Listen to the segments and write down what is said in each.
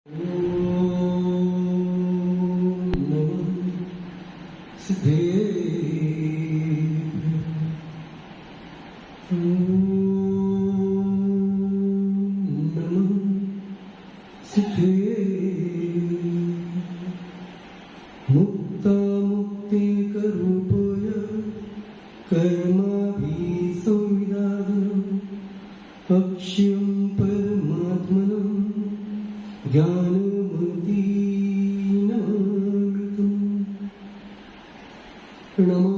मुक्ता मुक्ति करूपोय कर्माभिसंविदाय अक्ष्यं परमात्मनं ज्ञानमतीनामृतम् नमो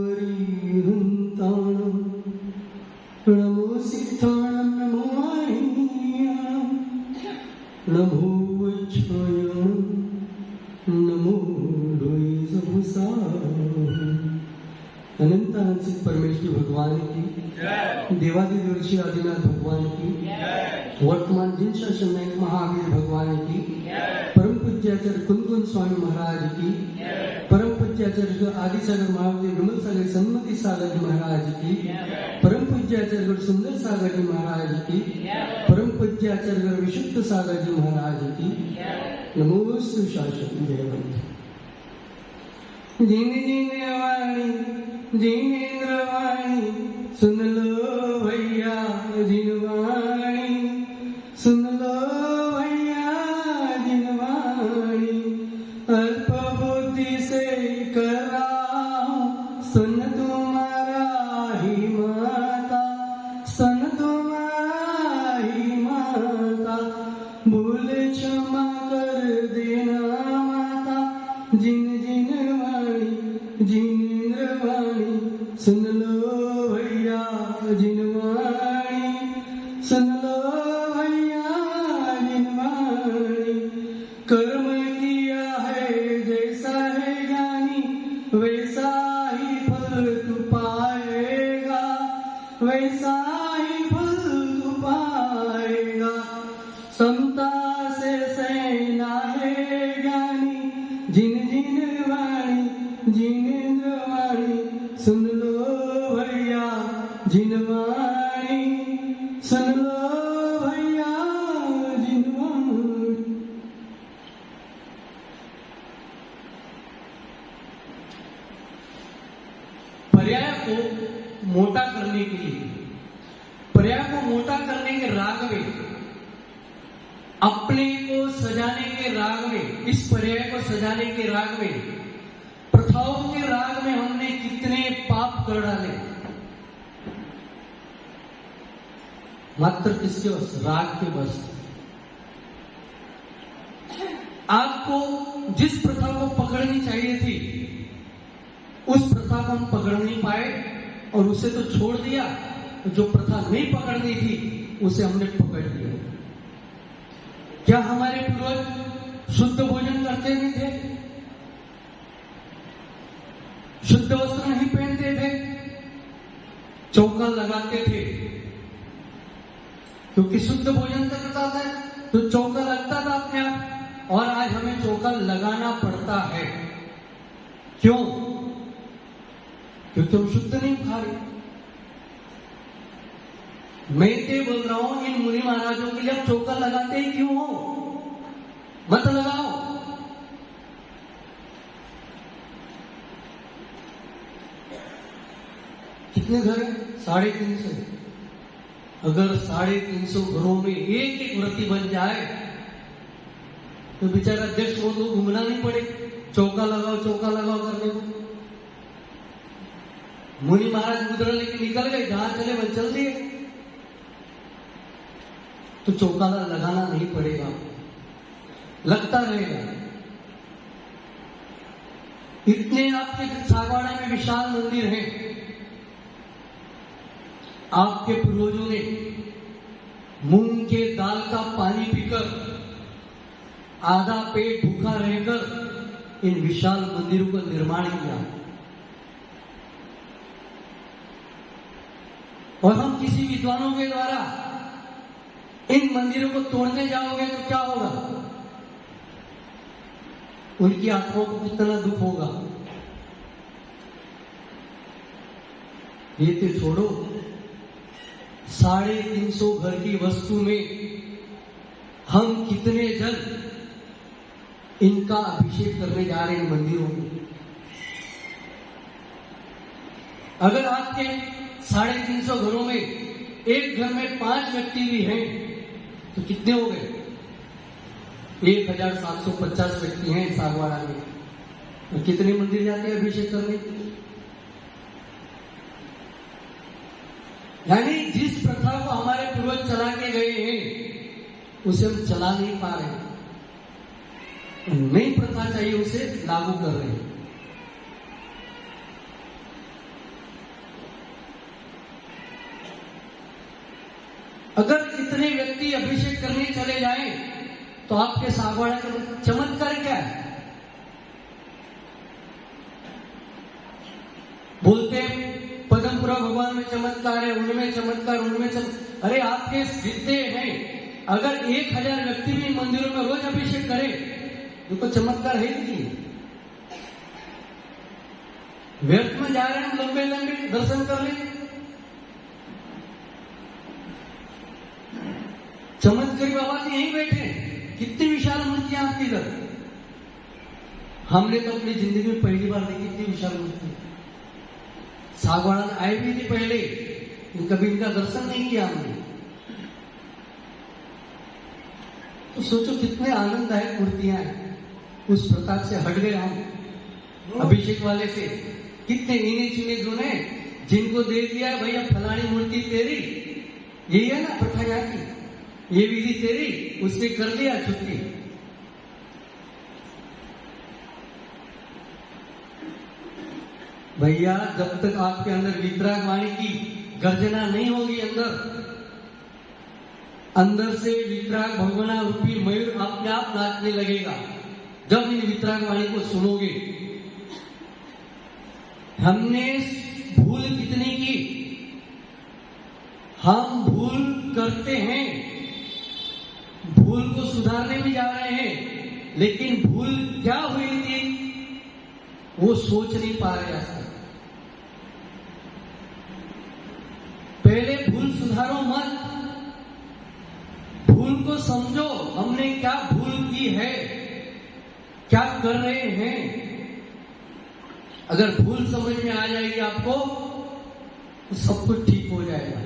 अरिहन्ताणं नमो सिद्धाणं नमो आह्नियां नमो वज्रायणं नमो अनंत अनंत परमेश्वर भगवान की देवादिदेव आदिनाथ भगवान की वर्तमान जिन शासन नायक महावीर भगवान की परम पूज्याचार्य कुंदकुंज स्वामी महाराज की परम पूज्याचार्य आदिसागर महादेव विमल सागर सन्मति सागर जी महाराज की परम पूज्याचार्य सुंदर सागर जी महाराज की परम पूज्याचार्य विशुद्ध सागर जी महाराज की नमोस्तु शासन देवंत जिन वाणी जिनेन्द्र वाणी सुन लो भैया जिनवाणी सुन लो भैया जिनवाणी अल्प बुद्धि से करा सुन तुम्हारा ही माता सुन तुम्हारा ही माता भूल क्षमा कर देना माता जिन जिनवाणी जिनेन्द्र वाणी सुन लो भैया जिनवाणी सुन लो भैया जिनवाणी कर्म किया है जैसा है ज्ञानी वैसा ही फल तू पाएगा वैसा ही फल तू पाएगा समता से सहना है ज्ञानी जिन जिनवाणी जिनेन्द्र वाणी सुन लो भैया जिनवाणी सुन लो भैया जिनवाणी। पर्याय को मोटा करने के लिए पर्याय को मोटा करने के राग में अपने को सजाने के राग में इस पर्याय को सजाने के राग में प्रथाओं के राग में हमने कितने पाप कर डाले मात्र किसके बस राग के बस। आपको जिस प्रथा को पकड़नी चाहिए थी उस प्रथा को हम पकड़ नहीं पाए और उसे तो छोड़ दिया। जो प्रथा नहीं पकड़नी थी उसे हमने पकड़ लिया। क्या हमारे पूर्वज शुद्ध भोजन करते नहीं थे? शुद्ध वस्त्र नहीं पहनते थे? चौका लगाते थे क्योंकि शुद्ध भोजन करता था तो चौका लगता था अपने आप। और आज हमें चौका लगाना पड़ता है। क्यों? क्योंकि हम शुद्ध नहीं खा रहे। मैं ये बोल रहा हूं इन मुनि महाराजों के लिए आप चौका लगाते ही क्यों हो? मत लगाओ। कितने घर हैं? 350। अगर 350 घरों में एक एक व्रती बन जाए तो बेचारा अध्यक्ष को तो घूमना नहीं पड़े चौका लगाओ करने को। मुनि महाराज मुद्रा लेके निकल गए, जहां चले वह चल दिए तो चौका लगाना नहीं पड़ेगा, लगता रहेगा। इतने आपके सागवाड़ा में विशाल मंदिर हैं। आपके पूर्वजों ने मूंग के दाल का पानी पीकर आधा पेट भूखा रहकर इन विशाल मंदिरों का निर्माण किया। और हम किसी विद्वानों के द्वारा इन मंदिरों को तोड़ने जाओगे तो क्या होगा? उनकी आत्माओं को कितना दुख होगा। ये तो छोड़ो, 350 घर की वस्तु में हम कितने जन इनका अभिषेक करने जा रहे हैं मंदिरों में। अगर आपके 350 घरों में एक घर में 5 व्यक्ति भी हैं तो कितने हो गए? 1750 व्यक्ति हैं सागवाड़ा में। तो कितने मंदिर जाते हैं अभिषेक करने? यानी जिस प्रथा को हमारे पूर्वज चला के गए हैं उसे हम चला नहीं पा रहे हैं। नई प्रथा चाहिए उसे लागू कर रहे हैं। अगर इतने व्यक्ति अभिषेक करने चले जाएं तो आपके सागवाड़ा का चमत्कार क्या है? बोलते हैं पदमपुरा भगवान में चमत्कार है, उनमें चमत्कार, उनमें चमत्कार। अरे आपके जितने हैं, अगर 1000 व्यक्ति भी मंदिरों में रोज अभिषेक करे तो चमत्कार है नहीं। व्यर्थ में जा रहे हैं, लंबे लंबे दर्शन कर ले। चमत्कारी बाबा जी यहीं बैठे, कितनी विशाल मूर्ति है आपकी इधर। हमने तो अपनी जिंदगी में पहली बार देखी इतनी विशाल मूर्ति। सागवाड़ा में आए भी थी पहले, कभी इनका दर्शन नहीं किया हमने। तो सोचो कितने आनंददायक मूर्तियां हैं। उस प्रथा से हट गए हम, अभिषेक वाले से। कितने इन्हीं चुने जुने जिनको दे दिया भैया फलानी मूर्ति तेरी, यही है ना प्रथा यहाँ की, ये विधि तेरी, उसने कर लिया छुट्टी। भैया जब तक आपके अंदर वितराग वाणी की गर्जना नहीं होगी, अंदर से वितराग भगवाना रूपी मयूर अपने आप नाचने लगेगा। जब इन वितराग वाणी को सुनोगे। हमने भूल कितनी की, हम भूल करते हैं, भूल को सुधारने भी जा रहे हैं, लेकिन भूल क्या हुई थी वो सोच नहीं पा रहे आज तक। पहले भूल सुधारो मत, भूल को समझो, हमने क्या भूल की है, क्या कर रहे हैं। अगर भूल समझ में आ जाएगी आपको तो सब कुछ ठीक हो जाएगा।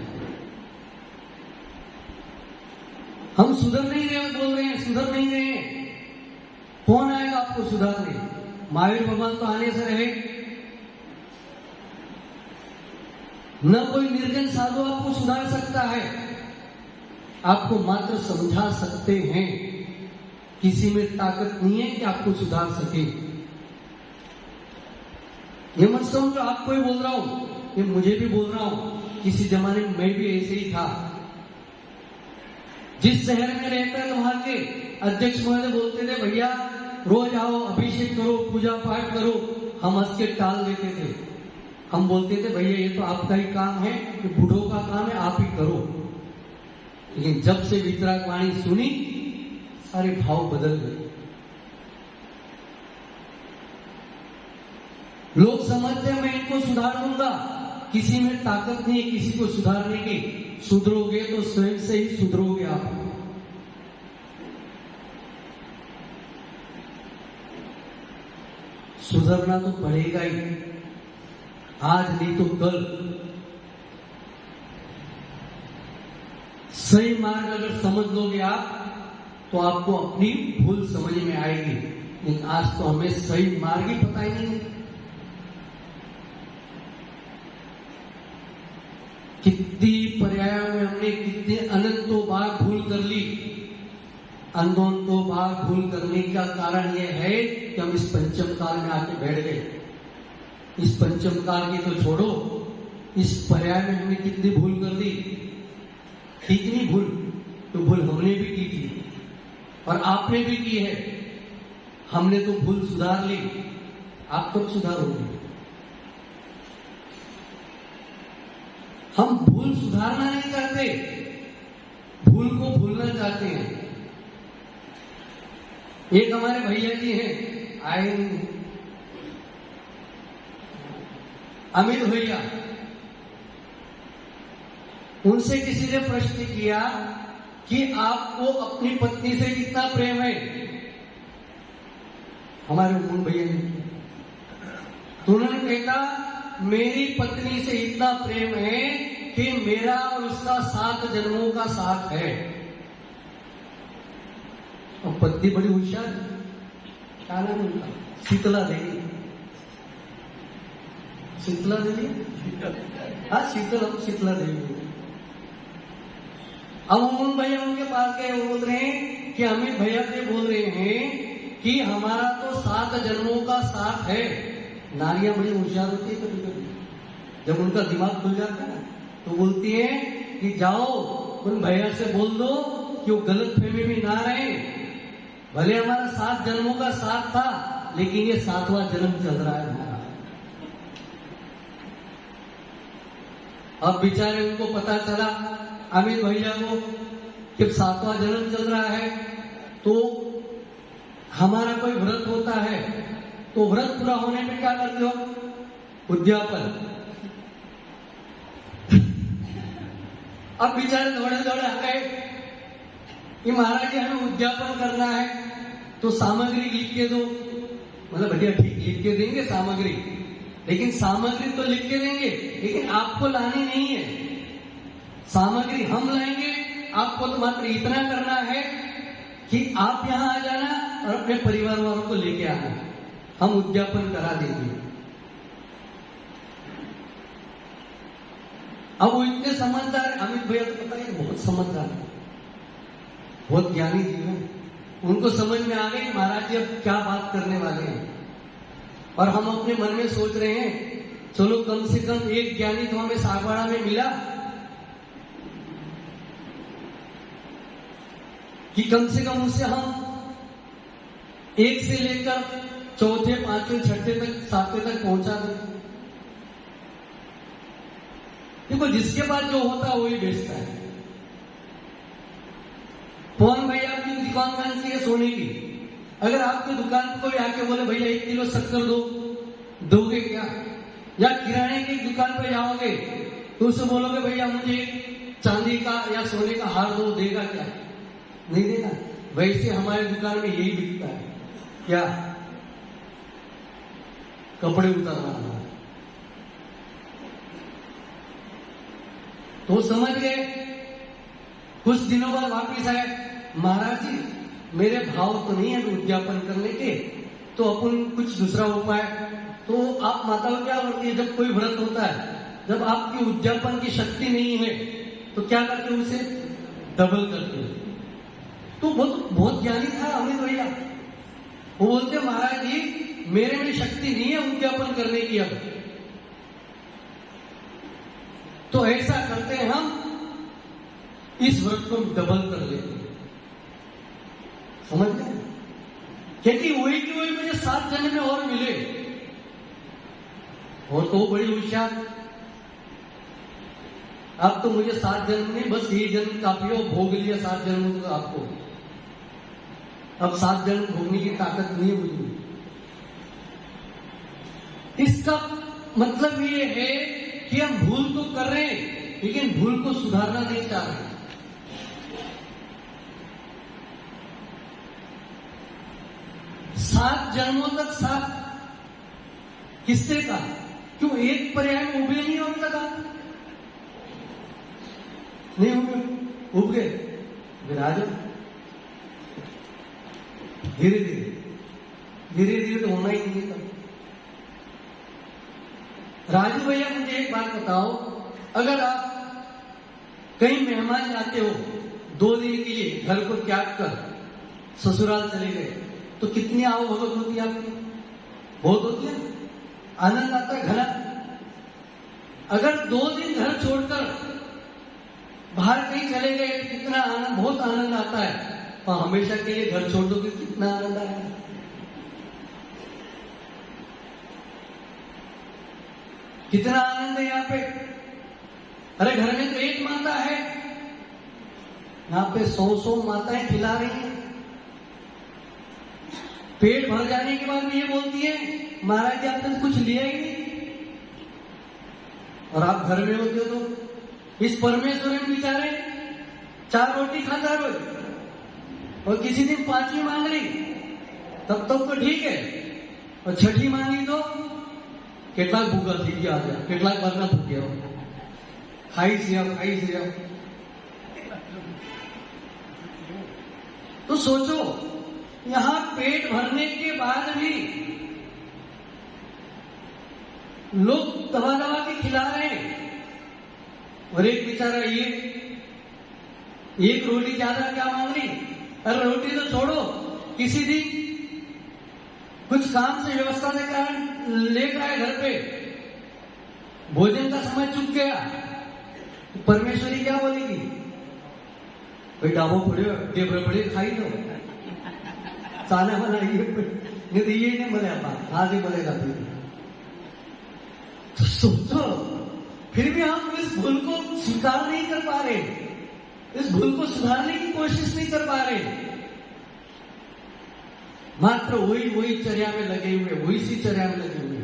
हम सुधर नहीं रहे, बोल रहे हैं सुधर नहीं रहे हैं। कौन आएगा आपको सुधारने? महावीर भगवान तो आने से रहे। न कोई निर्जन साधु आपको सुधार सकता है, आपको मात्र समझा सकते हैं। किसी में ताकत नहीं है कि आपको सुधार सके। ये मत समझो आपको ही बोल रहा हूं, ये मुझे भी बोल रहा हूं। किसी जमाने में मैं भी ऐसे ही था। जिस शहर में रहता है वहां के अध्यक्ष महोदय बोलते थे भैया रोज आओ, अभिषेक करो, पूजा पाठ करो। हम हंस के टाल देते थे। हम बोलते थे भैया ये तो आपका ही काम है, ये बूढ़ों का काम है, आप ही करो। लेकिन जब से वितराग वाणी सुनी सारे भाव बदल गए। लोग समझते हैं मैं इनको सुधार दूंगा, किसी में ताकत नहीं है किसी को सुधारने की। सुधरोगे तो स्वयं से ही सुधरोगे आप। सुधरना तो पड़ेगा ही, आज नहीं तो कल। सही मार्ग अगर समझ लोगे आप तो आपको अपनी भूल समझ में आएगी। लेकिन आज तो हमें सही मार्ग ही पता ही नहीं। कितनी पर्यायों में हमने कितने अनंतों बार भूल कर ली। अनंतों बार भूल करने का कारण यह है कि हम इस पंचम काल में आके बैठ गए। इस पंचम काल की तो छोड़ो, इस पर्याय में हमने कितनी भूल कर दी। कितनी भूल, तो भूल हमने भी की थी और आपने भी की है। हमने तो भूल सुधार ली, आप कब सुधारोगे? हम भूल सुधारना नहीं चाहते, भूल को भूलना चाहते हैं। एक हमारे भैया जी हैं, आए अमित भैया। उनसे किसी ने प्रश्न किया कि आप आपको अपनी पत्नी से कितना प्रेम है? हमारे मुन भैया ने, तो उन्होंने कहा मेरी पत्नी से इतना प्रेम है कि मेरा और उसका 7 जन्मों का साथ है। और पत्नी बड़ी होशियार, क्या नाम उनका? शीतला देवी। शीतला देवी, हाँ शीतला देवी। अब उन भैया उनके पास गए, बोल रहे हैं कि अमित भैया से बोल रहे हैं कि हमारा तो 7 जन्मों का साथ है। नारियां बड़ी होशियार होती है कभी कभी, जब उनका दिमाग खुल जाता है तो बोलती है कि जाओ उन भैया से बोल दो कि वो गलत फहमी में ना रहे। भले हमारा 7 जन्मों का साथ था, लेकिन ये 7वां जन्म चल रहा है हमारा। अब बेचारे उनको पता चला अमित भैया को जब 7वां जन्म चल रहा है तो हमारा कोई व्रत होता है, तो व्रत पूरा होने में क्या करते हो? उद्यापन। अब बेचारे दौड़े दौड़े आ गए कि महाराज जी हमें उद्यापन करना है, तो सामग्री लिख के दो। मतलब भैया ठीक लिख के देंगे सामग्री, लेकिन सामग्री तो लिख के देंगे, लेकिन आपको लानी नहीं है। सामग्री हम लाएंगे, आपको तो मात्र इतना करना है कि आप यहां आ जाना और अपने परिवार वालों को लेके आना, हम उद्यापन करा देंगे। अब वो इतने समझदार, अमित भैया तो पता है बहुत समझदार है, बहुत ज्ञानी जी हैं। उनको समझ में आ गई महाराज जी अब क्या बात करने वाले हैं। और हम अपने मन में सोच रहे हैं चलो कम से कम एक ज्ञानी तो हमें सागवाड़ा में मिला कि कम से कम उससे हम 1 से लेकर 4थे 5वें 6ठे तक 7वें तक पहुंचा दें। देखो जिसके पास जो होता है वही बेचता है। पवन भैया आपकी दुकान कौन सी है? सोने की। अगर आपकी दुकान पर कोई आके बोले भैया 1 किलो शक्कर दो, दोगे क्या? या किराने की दुकान पे जाओगे तो उससे बोलोगे भैया मुझे चांदी का या सोने का हार दो, देगा क्या? नहीं देगा। वैसे हमारी दुकान में यही बिकता है, क्या? कपड़े उतारना। तो समझ गए। कुछ दिनों बाद वापिस आए, महाराज जी मेरे भाव तो नहीं है उद्यापन करने के, तो अपन कुछ दूसरा उपाय। तो आप माताओं क्या करती है जब कोई व्रत होता है, जब आपकी उद्यापन की शक्ति नहीं है तो क्या करते हो? उसे डबल करते हो। तो बहुत ज्ञानी था अमित भैया। वो बोलते महाराज जी मेरे में शक्ति नहीं है उद्यापन करने की, अब तो ऐसा करते हैं हम इस व्रत को डबल कर लेते हैं। समझ गए? क्योंकि वही की वही मुझे 7 जन्म में और मिले। और तो बड़ी होशियार, अब तो मुझे 7 जन्म नहीं, बस ये जन्म काफी हो, भोग लिया 7 जन्म तो आपको, अब 7 जन्म भोगने की ताकत नहीं है मुझे। इसका मतलब ये है कि हम भूल तो कर रहे हैं, लेकिन भूल को सुधारना नहीं चाह रहे। सात जन्मों तक साथ किससे का? क्यों एक पर्याय में उबे नहीं हो तक? नहीं उबे, उब गए विराज। धीरे धीरे तो होना ही नहीं था। राजू भैया मुझे एक बात बताओ, अगर आप कहीं मेहमान आते हो 2 दिन के लिए, घर को त्याग कर ससुराल चले गए, तो कितनी आवभगत होती है आपकी? बहुत होती है, आनंद आता है घना। अगर 2 दिन घर छोड़कर बाहर कहीं चले गए कितना आनंद, बहुत आनंद आता है। और हमेशा के लिए घर छोड़ दो कि कितना आनंद आएगा। कितना आनंद है यहाँ पे। अरे घर में तो एक माता है, यहाँ पे 100 माताएं खिला रही हैं। पेट भर जाने के बाद भी ये बोलती है महाराज जी आपने कुछ लिया ही नहीं, और आप घर में होते हो तो इस परमेश्वर में बेचारे 4 रोटी खाता रोज, और किसी दिन 5वीं मांग ली तब तो ठीक है, और 6ठी मांगी तो કેટલાક ભૂખા થઈ ગયા હતા, કેટલાક બારના ભૂખ્યા ખાઈ રહ્યા। तो सोचो, यहां पेट भरने के बाद भी लोग दबा दबा के खिला रहे हैं, और एक बेचारा ये एक रोटी ज्यादा क्या मांग रही। अरे रोटी तो छोड़ो, किसी दिन कुछ काम से व्यवस्था के कारण लेकर आए घर पे, भोजन का समय चूक गया, परमेश्वरी क्या बोलेगी, भाई डाबो पड़े टेबल पड़े खाई दो, खाना बनाइए, नहीं तो ये नहीं बोलेगा, आज ही बोलेगा फिर। तो सोचो, फिर भी हम इस भूल को स्वीकार नहीं कर पा रहे, इस भूल को सुधारने की कोशिश नहीं कर पा रहे, मात्र वही चर्या में लगे हुए, वही सी चर्या में लगे हुए।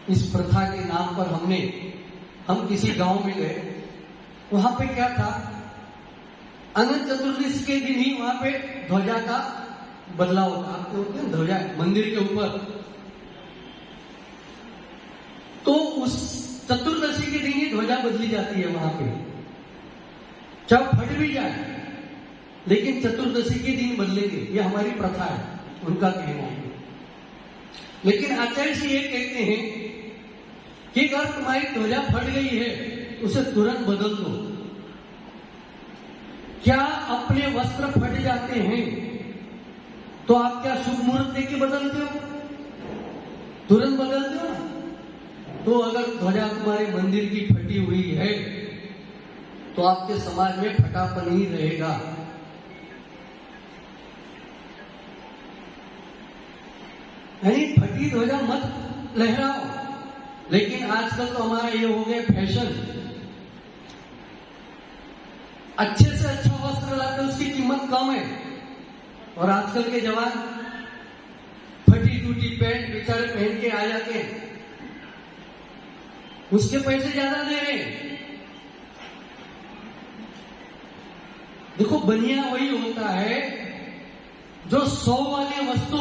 इस प्रथा के नाम पर हम किसी गांव में गए, वहां पे क्या था, अनंत चतुर्दशी के दिन ही वहां पे ध्वजा का बदलाव होता, आपके होते हैं ध्वजा मंदिर के ऊपर, तो उस चतुर्दशी के दिन ही ध्वजा बदली जाती है वहां पे, जब फट भी जाए लेकिन चतुर्दशी के दिन बदलेंगे, ये हमारी प्रथा है, उनका कहना है। लेकिन आचार्य जी ये कहते हैं कि अगर तुम्हारी ध्वजा फट गई है उसे तुरंत बदल दो। क्या अपने वस्त्र फट जाते हैं तो आप क्या शुभ मुहूर्त देके बदलते हो, तुरंत बदलते हो ना। तो अगर ध्वजा तुम्हारे मंदिर की फटी हुई है तो आपके समाज में फटापन ही रहेगा। यानी फटी ध्वजा मत लहराओ, लेकिन आजकल तो हमारा ये हो गया फैशन, अच्छे से अच्छा वस्त्र लाते उसकी कीमत कम है, और आजकल के जवान फटी टूटी पैंट बेचारे पहन के आ जाते हैं, उसके पैसे ज्यादा दे रहे हैं। देखो, बनिया वही होता है जो 100 वाली वस्तु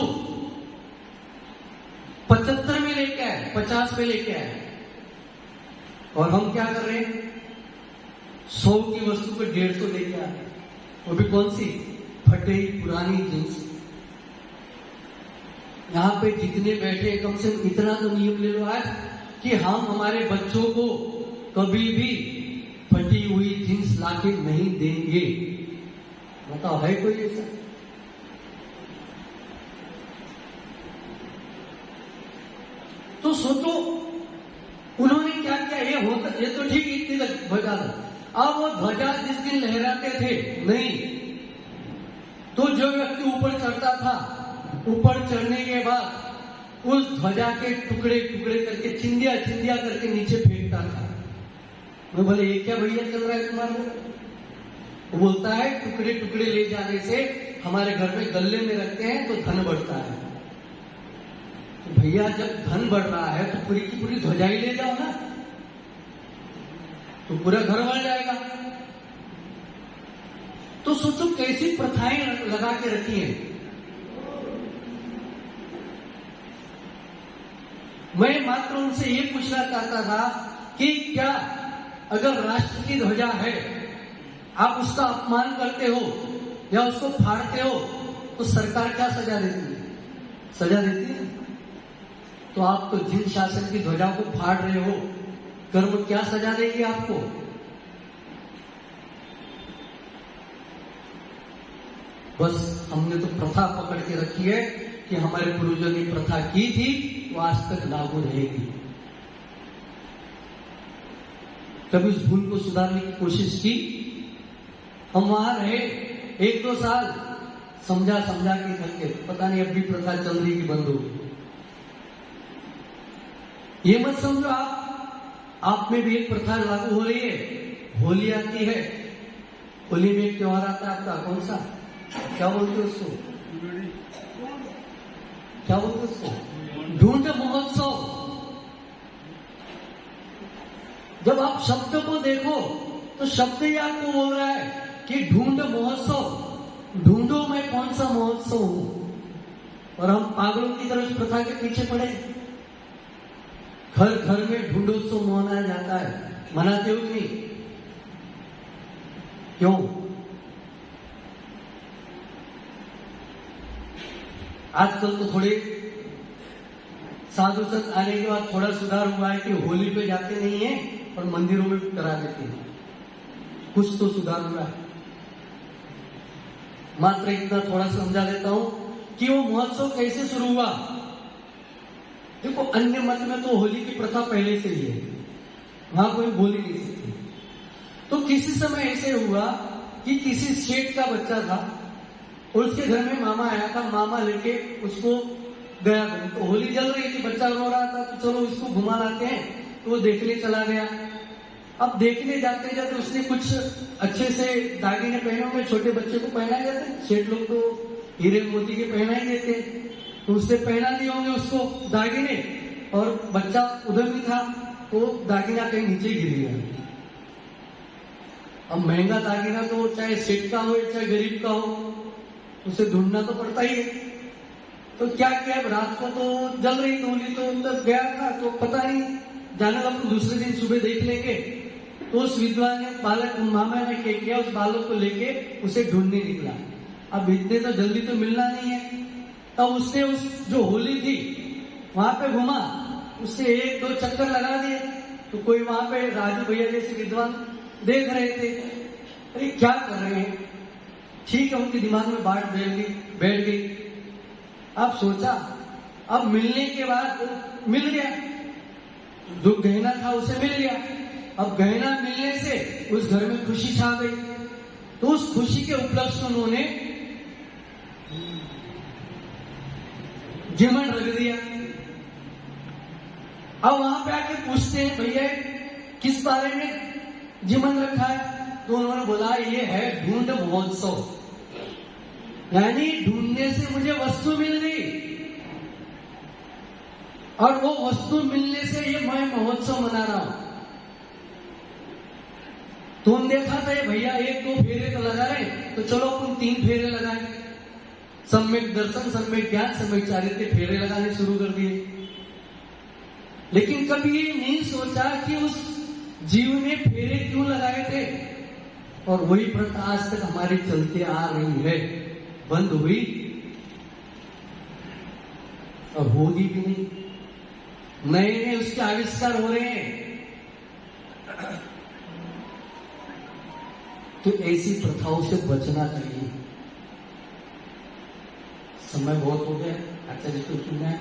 75 में लेके आए, 50 में लेके आए, और हम क्या कर रहे हैं, 100 की वस्तु पे 150 लेके आए, वो भी कौन सी, फटे पुरानी जींस। यहां पे जितने बैठे कम से कम इतना तो नियम ले लो आज कि हम हमारे बच्चों को कभी भी फटी हुई जींस लाके नहीं देंगे। बताओ, है कोई ऐसा? तो सोचो उन्होंने क्या किया, ये तो ठीक इतनी ध्वजा था, अब वो ध्वजा जिस दिन लहराते थे नहीं, तो जो व्यक्ति ऊपर चढ़ता था, ऊपर चढ़ने के बाद उस ध्वजा के टुकड़े टुकड़े करके चिंदिया चिंदिया करके नीचे फेंकता था। वो बोले, ये क्या भैया चल रहा है तुम्हारे? वो बोलता है, टुकड़े टुकड़े ले जाने से हमारे घर में गले में रखते हैं तो धन बढ़ता है। तो भैया, जब धन बढ़ रहा है तो पूरी की पूरी ध्वजा ही ले जाओ ना, तो पूरा घर बढ़ जाएगा। तो सोचो कैसी प्रथाएं लगा के रखी हैं। मैं मात्र उनसे ये पूछना चाहता था कि क्या अगर राष्ट्र की ध्वजा है, आप उसका अपमान करते हो या उसको फाड़ते हो, तो सरकार क्या सजा देती है? सजा देती है। तो आप तो जिन शासन की ध्वजा को फाड़ रहे हो, कर्म क्या सजा देगी आपको? बस हमने तो प्रथा पकड़ के रखी है कि हमारे पूर्वजों ने प्रथा की थी, वो आज तक लागू रहेगी। कभी उस भूल को सुधारने की कोशिश की? हम वहां रहे 1-2 साल, समझा के थक गए, पता नहीं अब भी प्रथा चल रही कि बंद होगी। ये मत समझो आप में भी एक प्रथा लागू हो रही है। होली आती है, होली में एक त्योहार आता है आपका, कौन सा, क्या बोलते हो उसको, क्या बोलते हो उसको, ढूंढ महोत्सव। जब आप शब्द को देखो तो शब्द ही आपको बोल रहा है कि ढूंढ महोत्सव, ढूंढो मैं कौन सा महोत्सव हूं, और हम पागलों की तरह उस प्रथा के पीछे पड़े। घर घर में ढूंढोत्सव मनाया जाता है, मनाते हो कि नहीं? क्यों? आजकल तो थोड़े साधु संत आने के बाद थोड़ा सुधार हुआ है कि होली पे जाते नहीं है और मंदिरों में करा देते हैं, कुछ तो सुधार हुआ है। मात्र इतना थोड़ा समझा देता हूं कि वो महोत्सव कैसे शुरू हुआ। देखो, अन्य मत में तो होली की प्रथा पहले से ही है, वहां कोई बोल ही नहीं सकती। तो किसी समय ऐसे हुआ कि किसी सेठ का बच्चा था और उसके घर में मामा आया था, मामा लेके उसको गया। तो होली जल रही थी, बच्चा रो रहा था, तो चलो इसको घुमा लाते हैं, तो वो देखने चला गया। अब देखने जाते जाते उसने कुछ अच्छे से दागिने पहने होंगे, छोटे बच्चे को पहनाए जाते हैं, सेठ लोग तो हीरे मोती के पहना ही देते, तो उसने पहना दिए होंगे उसको दागिने, और बच्चा उधर भी था, तो दागिना कहीं नीचे गिर गया। अब महंगा दागिना तो चाहे सेठ का हो चाहे गरीब का हो, उसे ढूंढना तो पड़ता ही है। तो क्या किया, रात को तो जल रही होली, तो तब गया था, तो पता नहीं, जाने लगा तो दूसरे दिन सुबह देख लेंगे। तो उस विद्वान ने, बालक मामा ने क्या किया, उस बालक को लेके उसे ढूंढने निकला। अब इतने तो जल्दी तो मिलना नहीं है, तब उसने उस जो होली थी वहां पे घुमा, उससे 1-2 चक्कर लगा दिए। तो कोई वहां पे राजू भैया जैसे विद्वान देख रहे थे, अरे क्या कर रहे हैं, ठीक है, उनके दिमाग में बात बैठ गई। अब सोचा, अब मिलने के बाद मिल गया, जो गहना था उसे मिल गया। अब गहना मिलने से उस घर में खुशी छा गई, तो उस खुशी के उपलक्ष्य में उन्होंने जिमन रख दिया। अब वहां पे आके पूछते हैं, भैया किस बारे में जिमन रखा है? तो उन्होंने बोला, ये है ढूंढ महोत्सव, यानी ढूंढने से मुझे वस्तु मिल गई, और वो वस्तु मिलने से ये मैं महोत्सव मना रहा हूं। तो हम देखा था, भैया 1-2 फेरे तो लगा रहे, तो चलो अपन 3 फेरे लगाए, सम्यक दर्शन, सम्यक ज्ञान, सम्यक चारित्र्य फेरे लगाने शुरू कर दिए। लेकिन कभी ये नहीं सोचा कि उस जीव ने फेरे क्यों लगाए थे, और वही प्रथा आज तक हमारी चलते आ रही है, बंद हुई और होगी भी नहीं। नए नए उसके आविष्कार हो रहे हैं। तो ऐसी प्रथाओं से बचना चाहिए। समय बहुत हो गया, अच्छा जी, तो सुनना है।